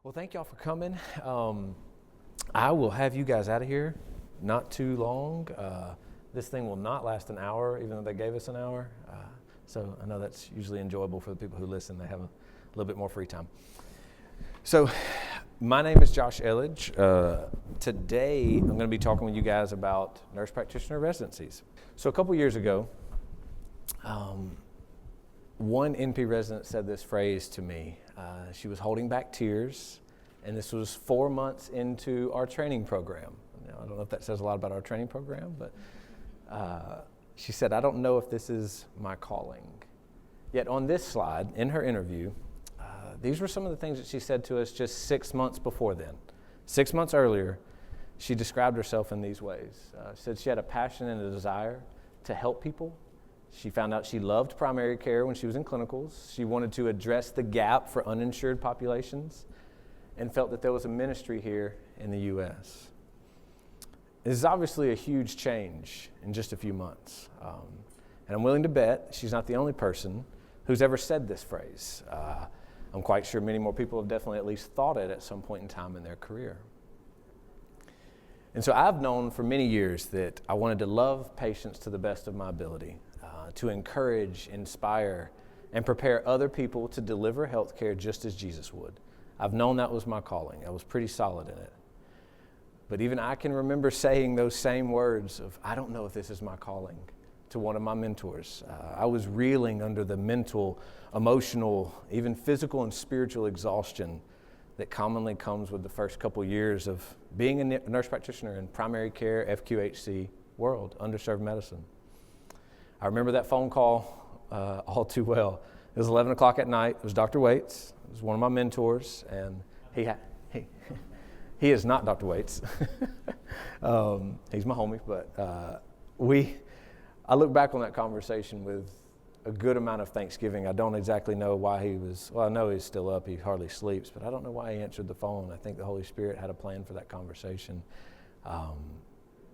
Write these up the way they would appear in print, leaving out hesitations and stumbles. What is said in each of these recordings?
Well, thank y'all for coming. I will have you guys out of here not too long. This thing will not last an hour, even though they gave us an hour. So I know that's usually enjoyable for the people who listen. They have a little bit more free time. So my name is Josh Elledge. Today I'm going to be talking with you guys about nurse practitioner residencies. So a couple years ago, one NP resident said this phrase to me. She was holding back tears, and this was 4 months into our training program. Now, I don't know if that says a lot about our training program, but she said, "I don't know if this is my calling." Yet on this slide, in her interview, these were some of the things that she said to us just 6 months before then. 6 months earlier, she described herself in these ways. She said she had a passion and a desire to help people. She found out she loved primary care when she was in clinicals. She wanted to address the gap for uninsured populations and felt that there was a ministry here in the U.S. This is obviously a huge change in just a few months. And I'm willing to bet she's not the only person who's ever said this phrase. I'm quite sure many more people have definitely at least thought it at some point in time in their career. And so I've known for many years that I wanted to love patients to the best of my ability, to encourage, inspire, and prepare other people to deliver health care just as Jesus would. I've known that was my calling. I was pretty solid in it. But even I can remember saying those same words of, "I don't know if this is my calling," to one of my mentors. I was reeling under the mental, emotional, even physical and spiritual exhaustion that commonly comes with the first couple years of being a nurse practitioner in primary care, FQHC world, underserved medicine. I remember that phone call all too well. It was 11 o'clock at night. It was Dr. Waits. It was one of my mentors, and he is not Dr. Waits. He's my homie, but I look back on that conversation with a good amount of thanksgiving. I don't exactly know why I know he's still up. He hardly sleeps, but I don't know why he answered the phone. I think the Holy Spirit had a plan for that conversation.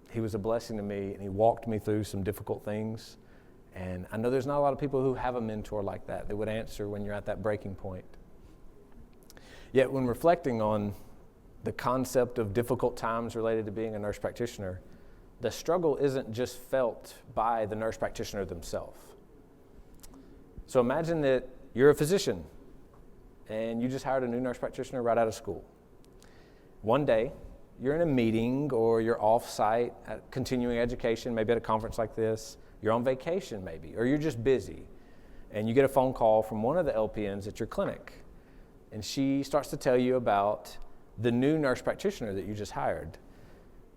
He was a blessing to me, and he walked me through some difficult things. And I know there's not a lot of people who have a mentor like that would answer when you're at that breaking point. Yet when reflecting on the concept of difficult times related to being a nurse practitioner, the struggle isn't just felt by the nurse practitioner themselves. So imagine that you're a physician and you just hired a new nurse practitioner right out of school. One day, you're in a meeting or you're off-site at continuing education, maybe at a conference like this. You're on vacation maybe, or you're just busy. And you get a phone call from one of the LPNs at your clinic. And she starts to tell you about the new nurse practitioner that you just hired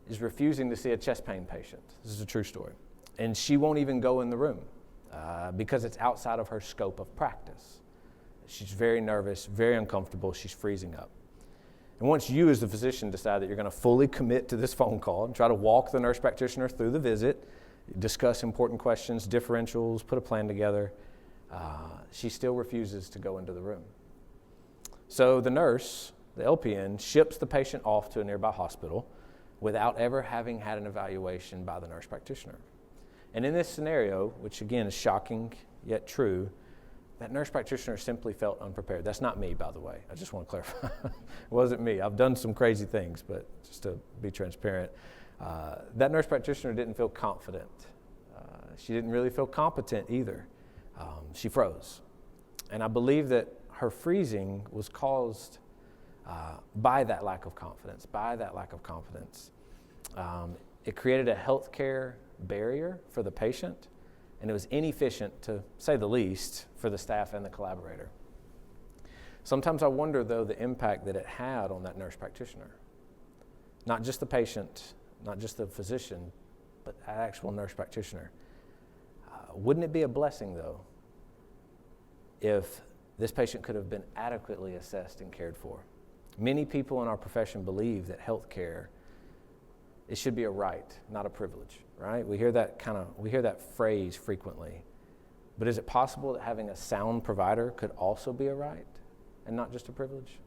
is refusing to see a chest pain patient. This is a true story. And she won't even go in the room because it's outside of her scope of practice. She's very nervous, very uncomfortable. She's freezing up. And once you as the physician decide that you're going to fully commit to this phone call and try to walk the nurse practitioner through the visit, discuss important questions, differentials, put a plan together, she still refuses to go into the room. So the nurse, the LPN, ships the patient off to a nearby hospital without ever having had an evaluation by the nurse practitioner. And in this scenario, which again is shocking yet true, that nurse practitioner simply felt unprepared. That's not me, by the way. I just want to clarify. It wasn't me. I've done some crazy things, but just to be transparent, that nurse practitioner didn't feel confident. She didn't really feel competent either. She froze. And I believe that her freezing was caused by that lack of confidence, It created a healthcare barrier for the patient, and it was inefficient, to say the least, for the staff and the collaborator. Sometimes I wonder, though, the impact that it had on that nurse practitioner. Not just the patient, not just the physician, but the actual nurse practitioner. Wouldn't it be a blessing, though, if this patient could have been adequately assessed and cared for? Many people in our profession believe that health care, it should be a right, not a privilege, right? We hear that phrase frequently. But is it possible that having a sound provider could also be a right and not just a privilege?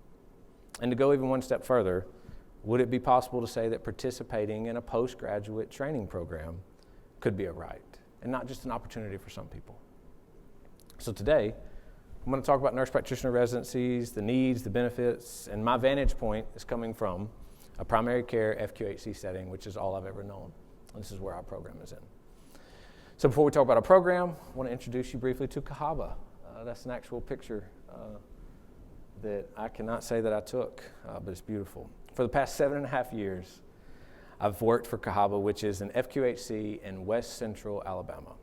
And to go even one step further, would it be possible to say that participating in a postgraduate training program could be a right and not just an opportunity for some people? So today, I'm going to talk about nurse practitioner residencies, the needs, the benefits, and my vantage point is coming from a primary care FQHC setting, which is all I've ever known. And this is where our program is in. So before we talk about our program, I want to introduce you briefly to Cahaba. That's an actual picture that I cannot say that I took, but it's beautiful. For the past 7.5 years, I've worked for Cahaba, which is an FQHC in West Central Alabama.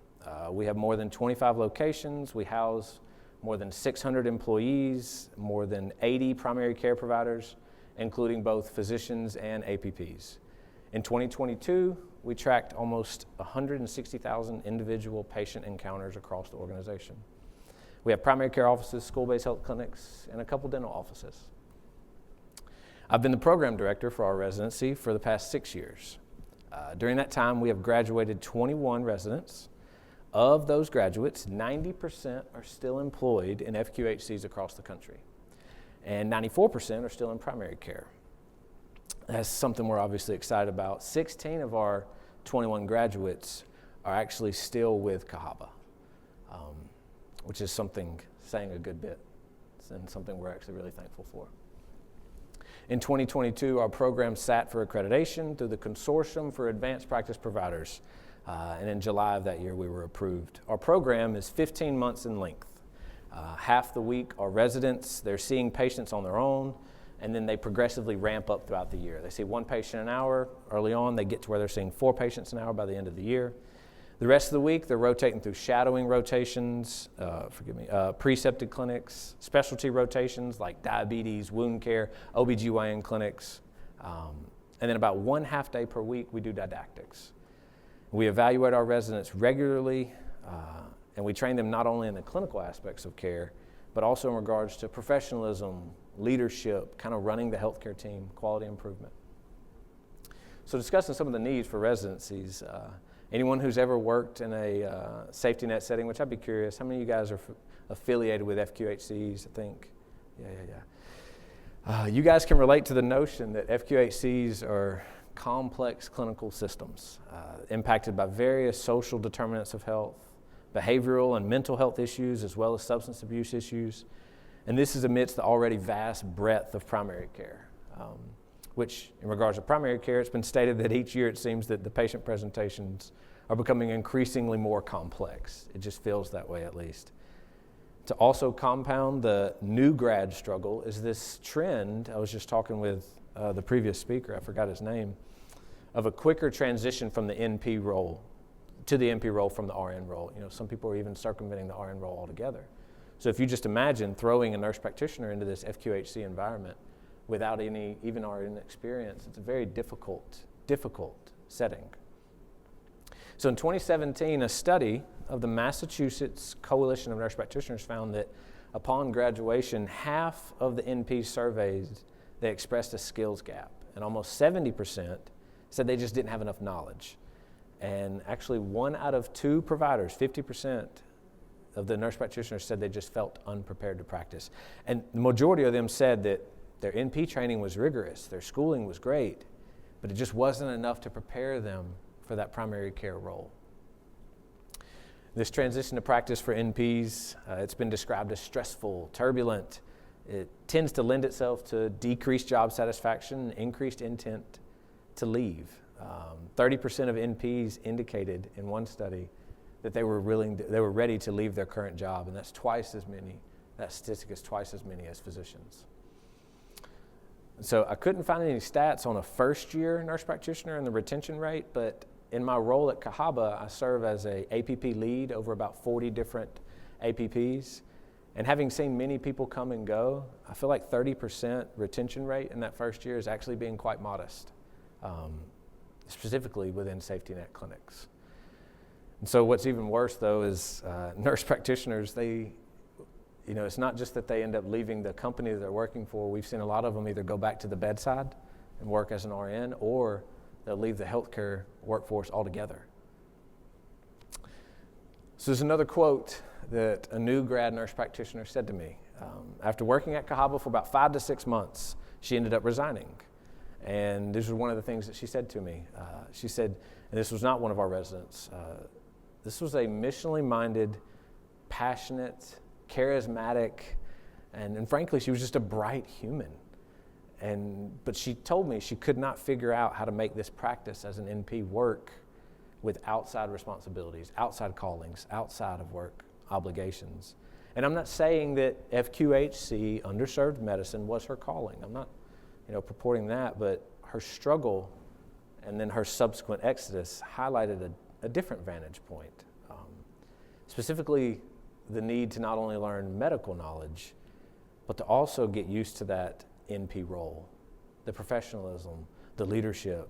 We have more than 25 locations. We house more than 600 employees, more than 80 primary care providers, including both physicians and APPs. In 2022, we tracked almost 160,000 individual patient encounters across the organization. We have primary care offices, school-based health clinics, and a couple dental offices. I've been the program director for our residency for the past 6 years. During that time, we have graduated 21 residents. Of those graduates, 90% are still employed in FQHCs across the country, and 94% are still in primary care. That's something we're obviously excited about. 16 of our 21 graduates are actually still with Cahaba, which is something saying a good bit, and something we're actually really thankful for. In 2022, our program sat for accreditation through the Consortium for Advanced Practice Providers, and in July of that year, we were approved. Our program is 15 months in length. Half the week are residents. They're seeing patients on their own, and then they progressively ramp up throughout the year. They see 1 patient an hour early on. They get to where they're seeing 4 patients an hour by the end of the year. The rest of the week, they're rotating through shadowing rotations, precepted clinics, specialty rotations like diabetes, wound care, OBGYN clinics, and then about 1 half day per week, we do didactics. We evaluate our residents regularly, and we train them not only in the clinical aspects of care, but also in regards to professionalism, leadership, kind of running the healthcare team, quality improvement. So discussing some of the needs for residencies, anyone who's ever worked in a safety net setting, which I'd be curious, how many of you guys are affiliated with FQHCs, I think? Yeah. You guys can relate to the notion that FQHCs are complex clinical systems impacted by various social determinants of health, behavioral and mental health issues, as well as substance abuse issues. And this is amidst the already vast breadth of primary care, which in regards to primary care, it's been stated that each year it seems that the patient presentations are becoming increasingly more complex. It just feels that way, at least. To also compound the new grad struggle is this trend, I was just talking with the previous speaker, I forgot his name, of a quicker transition from the NP role to the NP role from the RN role. You know, some people are even circumventing the RN role altogether. So if you just imagine throwing a nurse practitioner into this FQHC environment without any even RN experience, it's a very difficult setting. So in 2017, a study of the Massachusetts Coalition of Nurse Practitioners found that upon graduation, half of the NPs surveyed, they expressed a skills gap, and almost 70% said they just didn't have enough knowledge. And actually 1 out of 2 providers, 50% of the nurse practitioners, said they just felt unprepared to practice. And the majority of them said that their NP training was rigorous, their schooling was great, but it just wasn't enough to prepare them for that primary care role. This transition to practice for NPs, it's been described as stressful, turbulent. It tends to lend itself to decreased job satisfaction, increased intent to leave. 30% of NPs indicated in one study that they were ready to leave their current job, and that statistic is twice as many as physicians. So I couldn't find any stats on a first-year nurse practitioner and the retention rate, but in my role at Cahaba, I serve as a APP lead over about 40 different APPs. And having seen many people come and go, I feel like 30% retention rate in that first year is actually being quite modest, specifically within safety net clinics. And so what's even worse, though, is nurse practitioners, it's not just that they end up leaving the company that they're working for. We've seen a lot of them either go back to the bedside and work as an RN, or they'll leave the healthcare workforce altogether. So there's another quote that a new grad nurse practitioner said to me. After working at Cahaba for about 5 to 6 months, she ended up resigning. And this was one of the things that she said to me. She said, and this was not one of our residents, this was a missionally minded, passionate, charismatic, and frankly, she was just a bright human. But she told me she could not figure out how to make this practice as an NP work with outside responsibilities, outside callings, outside of work obligations. And I'm not saying that FQHC, underserved medicine, was her calling. I'm not, purporting that, but her struggle and then her subsequent exodus highlighted a different vantage point. Specifically, the need to not only learn medical knowledge, but to also get used to that NP role, the professionalism, the leadership,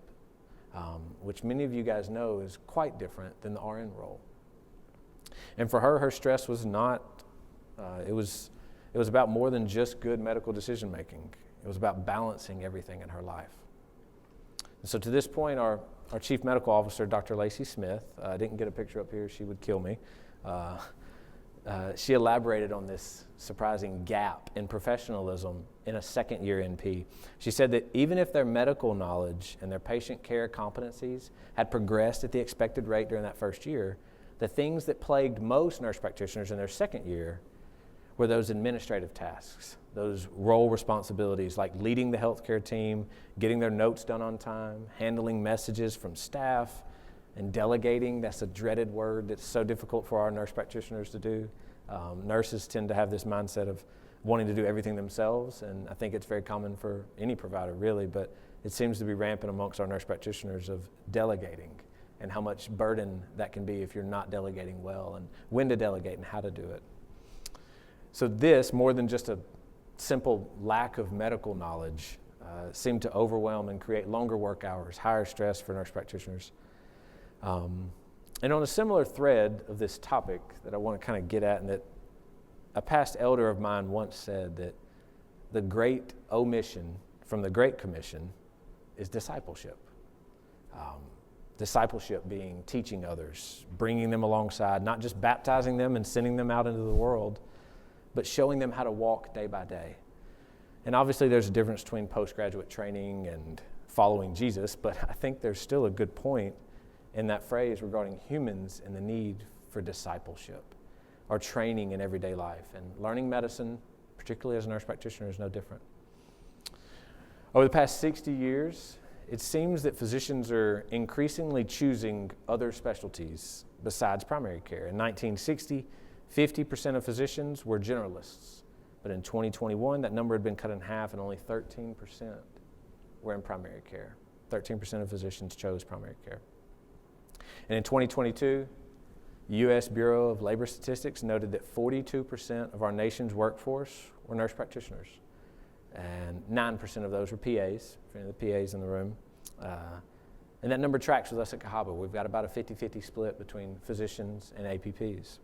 which many of you guys know is quite different than the RN role. And for her stress was not, it was about more than just good medical decision making. It was about balancing everything in her life. And so to this point, our chief medical officer, Dr. Lacey Smith, I didn't get a picture up here, she would kill me. She elaborated on this surprising gap in professionalism in a second year NP. She said that even if their medical knowledge and their patient care competencies had progressed at the expected rate during that first year, the things that plagued most nurse practitioners in their second year were those administrative tasks, those role responsibilities like leading the healthcare team, getting their notes done on time, handling messages from staff, and delegating. That's a dreaded word that's so difficult for our nurse practitioners to do. Nurses tend to have this mindset of wanting to do everything themselves, and I think it's very common for any provider really, but it seems to be rampant amongst our nurse practitioners of delegating and how much burden that can be if you're not delegating well, and when to delegate and how to do it. So this, more than just a simple lack of medical knowledge, seemed to overwhelm and create longer work hours, higher stress for nurse practitioners. And on a similar thread of this topic that I want to kind of get at, and that a past elder of mine once said that the great omission from the Great Commission is discipleship. Discipleship being teaching others, bringing them alongside, not just baptizing them and sending them out into the world, but showing them how to walk day by day. And obviously there's a difference between postgraduate training and following Jesus, but I think there's still a good point in that phrase regarding humans and the need for discipleship or training in everyday life. And learning medicine, particularly as a nurse practitioner, is no different. Over the past 60 years, it seems that physicians are increasingly choosing other specialties besides primary care. In 1960, 50% of physicians were generalists, but in 2021, that number had been cut in half and only 13% were in primary care. 13% of physicians chose primary care. And in 2022, the U.S. Bureau of Labor Statistics noted that 42% of our nation's workforce were nurse practitioners, and 9% of those were PAs, for any of the PAs in the room. And that number tracks with us at Cahaba. We've got about a 50-50 split between physicians and APPs.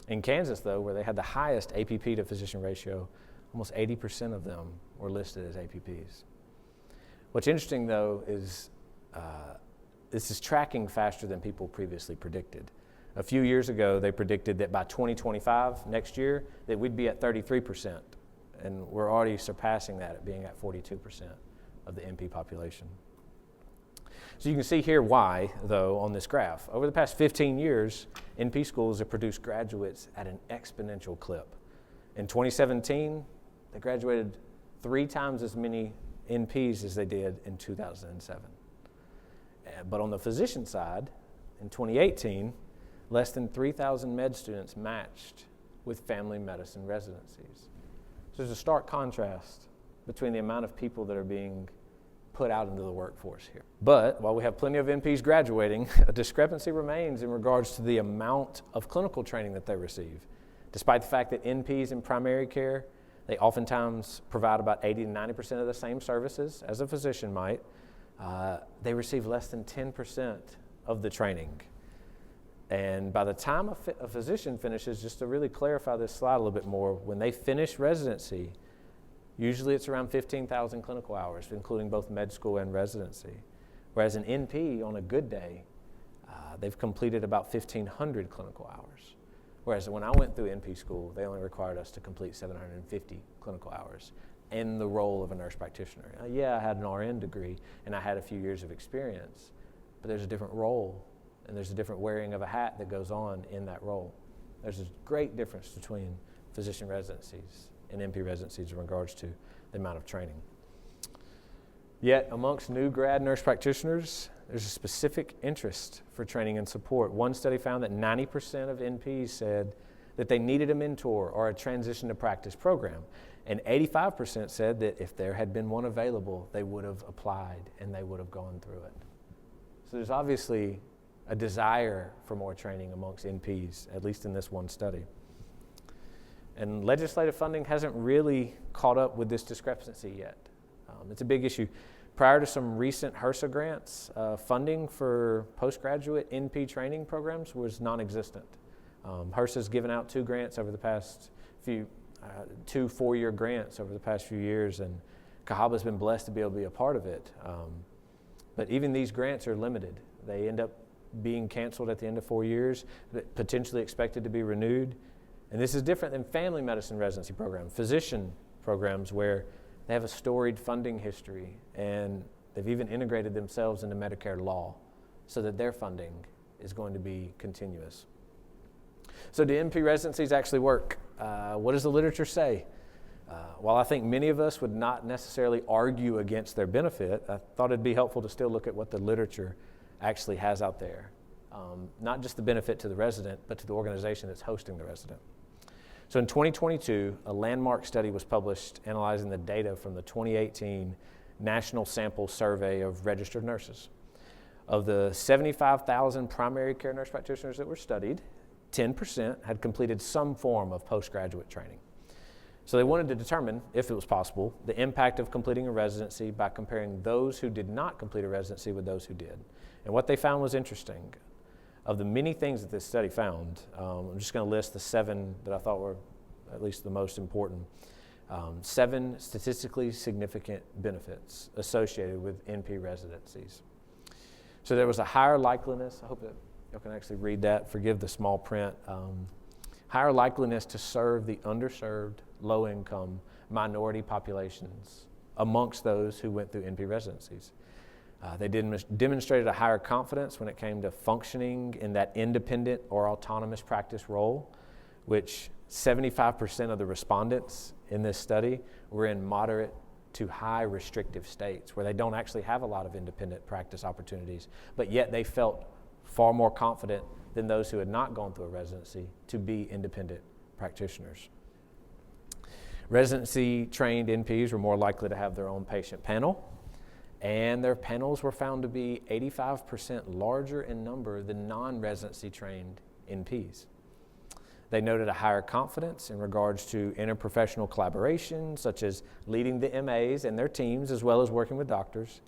In Kansas, though, where they had the highest APP to physician ratio, almost 80% of them were listed as APPs. What's interesting, though, is this is tracking faster than people previously predicted. A few years ago, they predicted that by 2025, next year, that we'd be at 33%. And we're already surpassing that at being at 42% of the NP population. So you can see here why, though, on this graph. Over the past 15 years, NP schools have produced graduates at an exponential clip. In 2017, they graduated 3 times as many NPs as they did in 2007. But on the physician side, in 2018, less than 3,000 med students matched with family medicine residencies. So there's a stark contrast between the amount of people that are being put out into the workforce here. But while we have plenty of NPs graduating, a discrepancy remains in regards to the amount of clinical training that they receive. Despite the fact that NPs in primary care, they oftentimes provide about 80 to 90% of the same services as a physician might, they receive less than 10% of the training. And by the time a physician finishes, just to really clarify this slide a little bit more, when they finish residency, usually it's around 15,000 clinical hours, including both med school and residency. Whereas an NP, on a good day, they've completed about 1,500 clinical hours. Whereas when I went through NP school, they only required us to complete 750 clinical hours in the role of a nurse practitioner. Yeah, I had an RN degree and I had a few years of experience, but there's a different role and there's a different wearing of a hat that goes on in that role. There's a great difference between physician residencies and NP residencies in regards to the amount of training. Yet amongst new grad nurse practitioners, there's a specific interest for training and support. One study found that 90% of NPs said that they needed a mentor or a transition to practice program. And 85% said that if there had been one available, they would have applied and they would have gone through it. So there's obviously a desire for more training amongst NPs, at least in this one study. And legislative funding hasn't really caught up with this discrepancy yet. It's a big issue. Prior to some recent HRSA grants, funding for postgraduate NP training programs was non-existent. HRSA's given out two grants over the past few, two 4-year grants over the past few years, and Cahaba's been blessed to be able to be a part of it. But even these grants are limited. They end up being canceled at the end of 4 years, potentially expected to be renewed. And this is different than family medicine residency programs, physician programs where they have a storied funding history and they've even integrated themselves into Medicare law so that their funding is going to be continuous. So do NP residencies actually work? What does the literature say? While I think many of us would not necessarily argue against their benefit, I thought it'd be helpful to still look at what the literature actually has out there. Not just the benefit to the resident, but to the organization that's hosting the resident. So in 2022, a landmark study was published analyzing the data from the 2018 National Sample Survey of Registered Nurses. Of the 75,000 primary care nurse practitioners that were studied, 10% had completed some form of postgraduate training. So they wanted to determine, if it was possible, the impact of completing a residency by comparing those who did not complete a residency with those who did. And what they found was interesting. Of the many things that this study found, I'm just going to list the 7 that I thought were at least the most important. 7 statistically significant benefits associated with NP residencies. So there was a higher likeliness, I hope that you can actually read that, forgive the small print, higher likeliness to serve the underserved, low-income, minority populations amongst those who went through NP residencies. They demonstrated a higher confidence when it came to functioning in that independent or autonomous practice role, which 75% of the respondents in this study were in moderate to high restrictive states where they don't actually have a lot of independent practice opportunities, but yet they felt far more confident than those who had not gone through a residency to be independent practitioners. Residency-trained NPs were more likely to have their own patient panel, and their panels were found to be 85% larger in number than non-residency trained NPs. They noted a higher confidence in regards to interprofessional collaboration, such as leading the MAs and their teams, as well as working with doctors.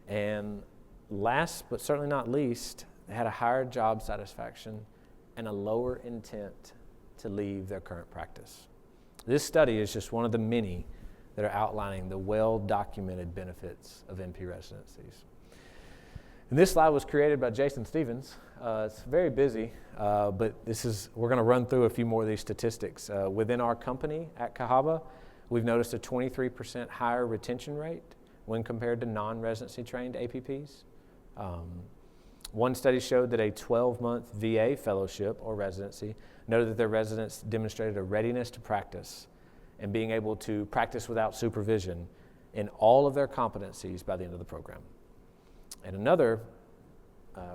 And last, but certainly not least, they had a higher job satisfaction and a lower intent to leave their current practice. This study is just one of the many that are outlining the well-documented benefits of NP residencies. And this slide was created by Jason Stevens. It's very busy, but we're going to run through a few more of these statistics. Within our company at Cahaba, we've noticed a 23% higher retention rate when compared to non-residency trained APPs. One study showed that a 12-month VA fellowship or residency noted that their residents demonstrated a readiness to practice and being able to practice without supervision in all of their competencies by the end of the program. And another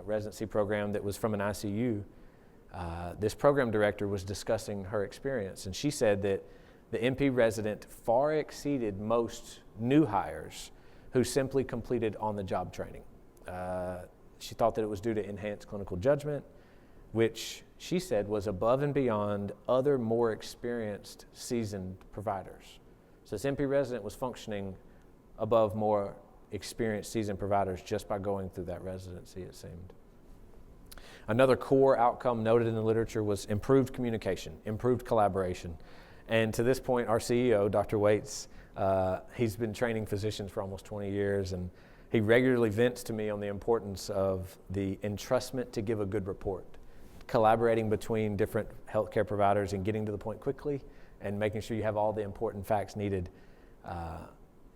residency program that was from an ICU, this program director was discussing her experience, and she said that the NP resident far exceeded most new hires who simply completed on-the-job training. She thought that it was due to enhanced clinical judgment, which she said was above and beyond other more experienced, seasoned providers. So this NP resident was functioning above more experienced, seasoned providers just by going through that residency, it seemed. Another core outcome noted in the literature was improved communication, improved collaboration. And to this point, our CEO, Dr. Waits, he's been training physicians for almost 20 years, and he regularly vents to me on the importance of the entrustment to give a good report, collaborating between different healthcare providers and getting to the point quickly and making sure you have all the important facts needed.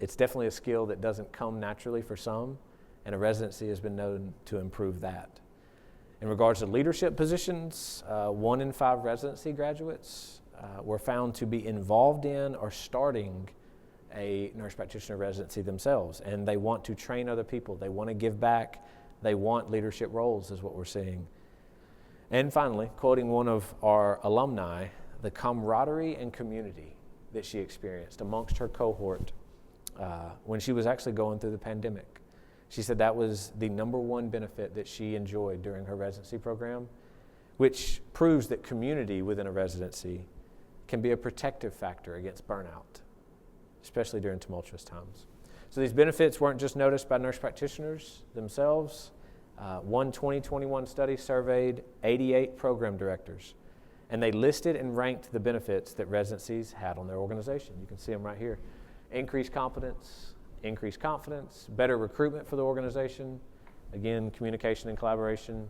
It's definitely a skill that doesn't come naturally for some, and a residency has been known to improve that. In regards to leadership positions, 1 in 5 residency graduates were found to be involved in or starting a nurse practitioner residency themselves, and they want to train other people. They want to give back. They want leadership roles, is what we're seeing. And finally, quoting one of our alumni, the camaraderie and community that she experienced amongst her cohort when she was actually going through the pandemic. She said that was the number one benefit that she enjoyed during her residency program, which proves that community within a residency can be a protective factor against burnout, especially during tumultuous times. So these benefits weren't just noticed by nurse practitioners themselves. One 2021 study surveyed 88 program directors, and they listed and ranked the benefits that residencies had on their organization. You can see them right here. Increased competence, increased confidence, better recruitment for the organization, again, communication and collaboration,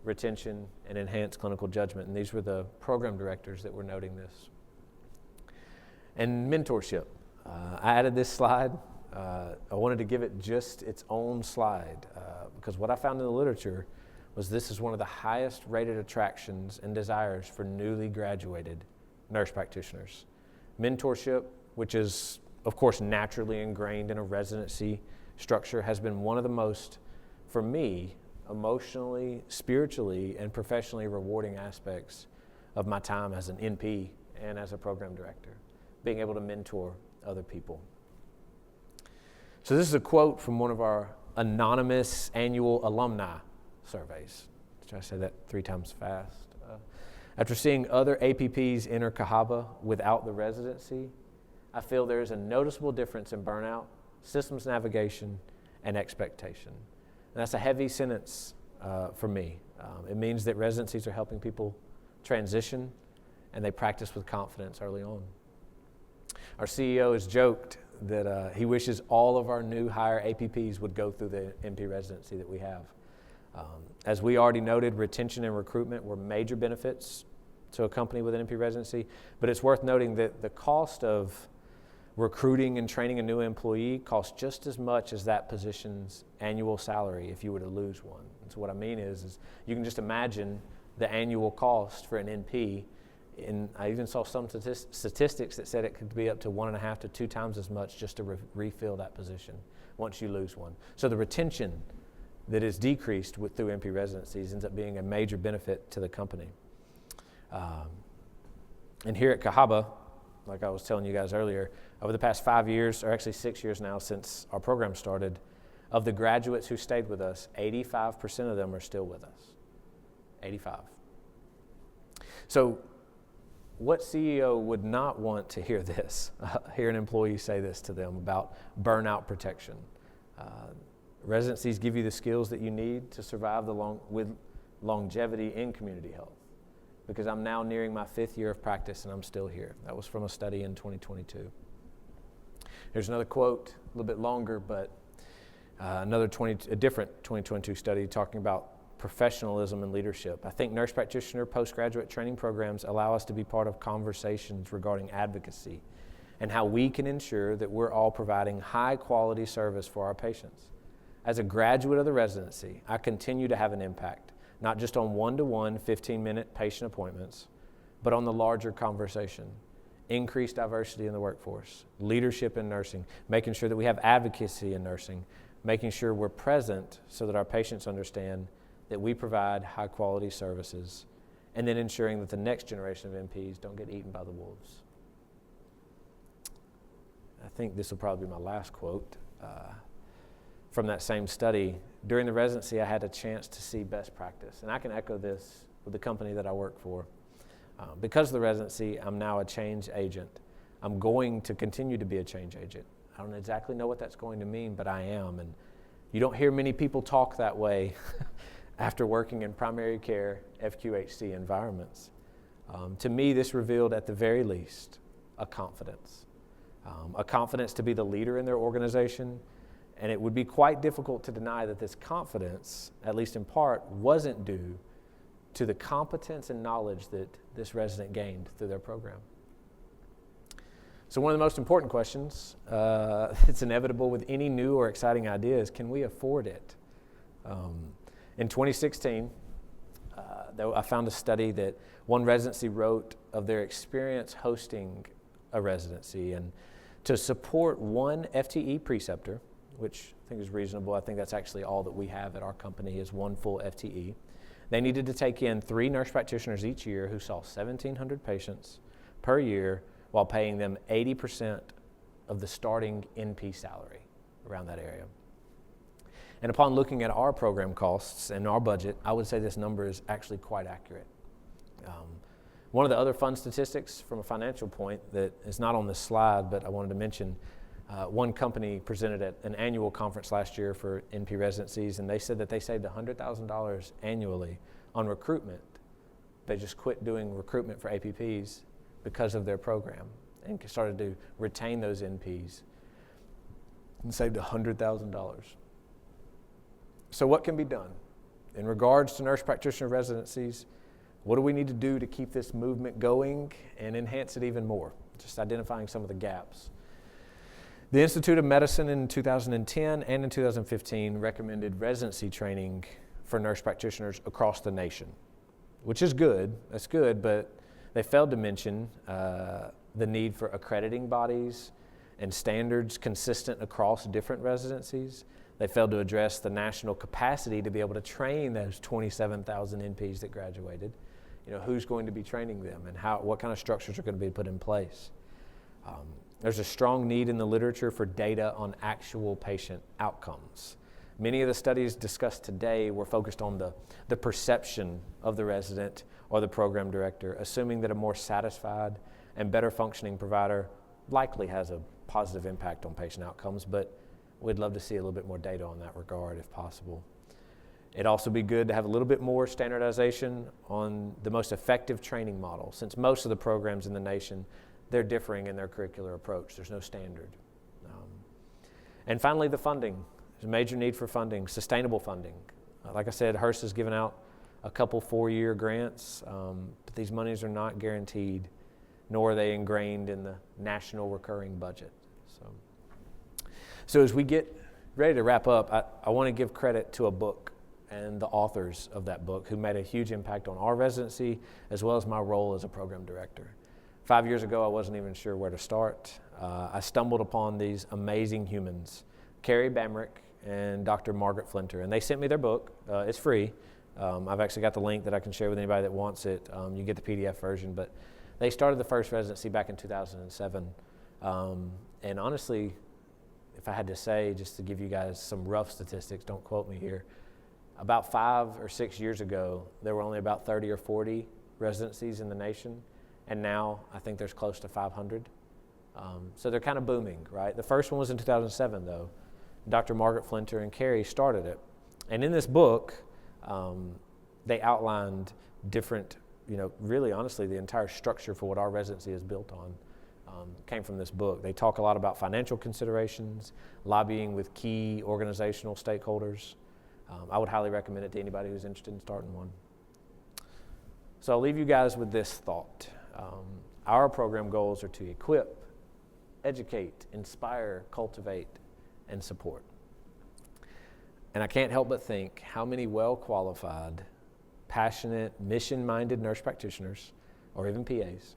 retention, and enhanced clinical judgment. And these were the program directors that were noting this. And mentorship. I added this slide. I wanted to give it just its own slide because what I found in the literature was this is one of the highest rated attractions and desires for newly graduated nurse practitioners. Mentorship, which is, of course, naturally ingrained in a residency structure, has been one of the most, for me, emotionally, spiritually, and professionally rewarding aspects of my time as an NP and as a program director, being able to mentor other people. So this is a quote from one of our anonymous annual alumni surveys. Try to say that 3 times fast. After seeing other APPs enter Cahaba without the residency, I feel there is a noticeable difference in burnout, systems navigation, and expectation. And that's a heavy sentence for me. It means that residencies are helping people transition, and they practice with confidence early on. Our CEO has joked that he wishes all of our new hire APPs would go through the NP residency that we have. As we already noted, retention and recruitment were major benefits to a company with an NP residency, but it's worth noting that the cost of recruiting and training a new employee costs just as much as that position's annual salary if you were to lose one. And so what I mean is you can just imagine the annual cost for an NP. And I even saw some statistics that said it could be up to 1.5 to 2 times as much just to refill that position once you lose one. So the retention that is decreased through NP residencies ends up being a major benefit to the company. And here at Cahaba, like I was telling you guys earlier, over the past 5 years, or actually 6 years now since our program started, of the graduates who stayed with us, 85% of them are still with us. 85. So what CEO would not want to hear this, hear an employee say this to them about burnout protection? Residencies give you the skills that you need to survive with longevity in community health, because I'm now nearing my 5th year of practice and I'm still here. That was from a study in 2022. Here's another quote, a little bit longer, but a different 2022 study talking about professionalism and leadership. I think nurse practitioner postgraduate training programs allow us to be part of conversations regarding advocacy and how we can ensure that we're all providing high quality service for our patients. As a graduate of the residency, I continue to have an impact, not just on one-to-one 15-minute patient appointments, but on the larger conversation. Increased diversity in the workforce, leadership in nursing, making sure that we have advocacy in nursing, making sure we're present so that our patients understand that we provide high-quality services, and then ensuring that the next generation of NPs don't get eaten by the wolves. I think this will probably be my last quote from that same study. During the residency, I had a chance to see best practice, and I can echo this with the company that I work for. Because of the residency, I'm now a change agent. I'm going to continue to be a change agent. I don't exactly know what that's going to mean, but I am, and you don't hear many people talk that way after working in primary care FQHC environments. To me, this revealed at the very least a confidence to be the leader in their organization, and it would be quite difficult to deny that this confidence, at least in part, wasn't due to the competence and knowledge that this resident gained through their program. So one of the most important questions that's inevitable with any new or exciting idea is, can we afford it? In 2016, I found a study that one residency wrote of their experience hosting a residency, and to support one FTE preceptor, which I think is reasonable. I think that's actually all that we have at our company is one full FTE. They needed to take in 3 nurse practitioners each year who saw 1,700 patients per year while paying them 80% of the starting NP salary around that area. And upon looking at our program costs and our budget, I would say this number is actually quite accurate. One of the other fun statistics from a financial point that is not on this slide, but I wanted to mention, one company presented at an annual conference last year for NP Residencies, and they said that they saved $100,000 annually on recruitment. They just quit doing recruitment for APPs because of their program and started to retain those NPs and saved $100,000. So what can be done? In regards to nurse practitioner residencies, what do we need to do to keep this movement going and enhance it even more? Just identifying some of the gaps. The Institute of Medicine in 2010 and in 2015 recommended residency training for nurse practitioners across the nation, which is good. That's good, but they failed to mention the need for accrediting bodies and standards consistent across different residencies. They failed to address the national capacity to be able to train those 27,000 NPs that graduated. Who's going to be training them and what kind of structures are going to be put in place. There's a strong need in the literature for data on actual patient outcomes. Many of the studies discussed today were focused on the perception of the resident or the program director, assuming that a more satisfied and better functioning provider likely has a positive impact on patient outcomes, but we'd love to see a little bit more data on that regard if possible. It'd also be good to have a little bit more standardization on the most effective training model, since most of the programs in the nation, they're differing in their curricular approach. There's no standard. And finally, the funding. There's a major need for funding, sustainable funding. Like I said, Hearst has given out a couple 4-year grants, but these monies are not guaranteed, nor are they ingrained in the national recurring budget. So as we get ready to wrap up, I want to give credit to a book and the authors of that book who made a huge impact on our residency as well as my role as a program director. 5 years ago, I wasn't even sure where to start. I stumbled upon these amazing humans, Carrie Bamrick and Dr. Margaret Flinter, and they sent me their book. It's free. I've actually got the link that I can share with anybody that wants it. You get the PDF version, but they started the first residency back in 2007. And honestly, if I had to say, just to give you guys some rough statistics, don't quote me here, about 5 or 6 years ago, there were only about 30 or 40 residencies in the nation, and now I think there's close to 500. So they're kind of booming, right? The first one was in 2007, though. Dr. Margaret Flinter and Carrie started it. And in this book, they outlined different, really honestly, the entire structure for what our residency is built on. Came from this book. They talk a lot about financial considerations, lobbying with key organizational stakeholders. I would highly recommend it to anybody who's interested in starting one. So I'll leave you guys with this thought. Our program goals are to equip, educate, inspire, cultivate, and support. And I can't help but think how many well-qualified, passionate, mission-minded nurse practitioners, or even PAs,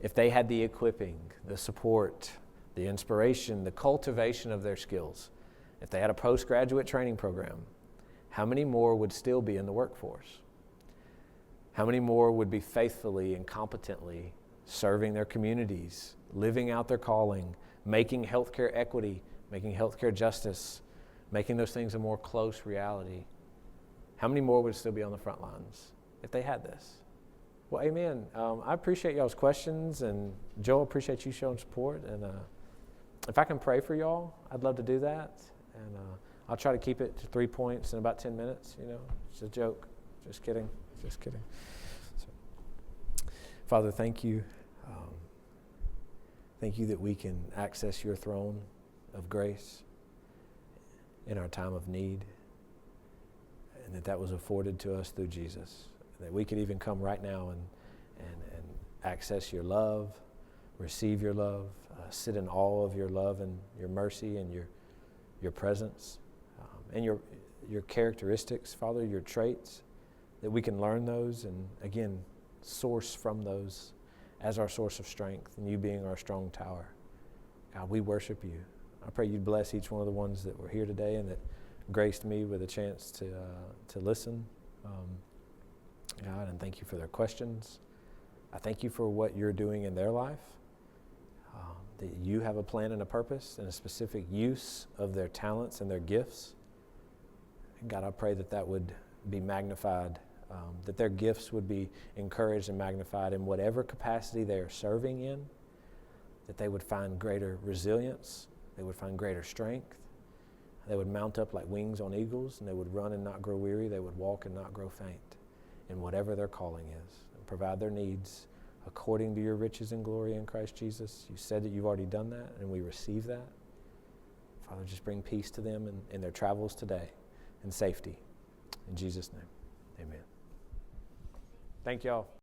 if they had the equipping, the support, the inspiration, the cultivation of their skills, if they had a postgraduate training program, how many more would still be in the workforce? How many more would be faithfully and competently serving their communities, living out their calling, making healthcare equity, making healthcare justice, making those things a more close reality? How many more would still be on the front lines if they had this? Well, amen. I appreciate y'all's questions, and Joe, appreciate you showing support. And if I can pray for y'all, I'd love to do that. And I'll try to keep it to 3 points in about 10 minutes. It's a joke. Just kidding. So, Father, thank you. Thank you that we can access your throne of grace in our time of need, and that was afforded to us through Jesus. That we could even come right now and access your love, receive your love, sit in awe of your love and your mercy and your presence, and your characteristics, Father, your traits. that we can learn those and, again, source from those as our source of strength, and you being our strong tower. God, we worship you. I pray you'd bless each one of the ones that were here today and that graced me with a chance to listen. God, and thank you for their questions. I thank you for what you're doing in their life, that you have a plan and a purpose and a specific use of their talents and their gifts. And God, I pray that that would be magnified, that their gifts would be encouraged and magnified in whatever capacity they are serving in, that they would find greater resilience, they would find greater strength, they would mount up like wings on eagles, and they would run and not grow weary, they would walk and not grow faint in whatever their calling is, and provide their needs according to your riches and glory in Christ Jesus. You said that you've already done that, and we receive that. Father, just bring peace to them in their travels today and safety. In Jesus' name, amen. Thank y'all.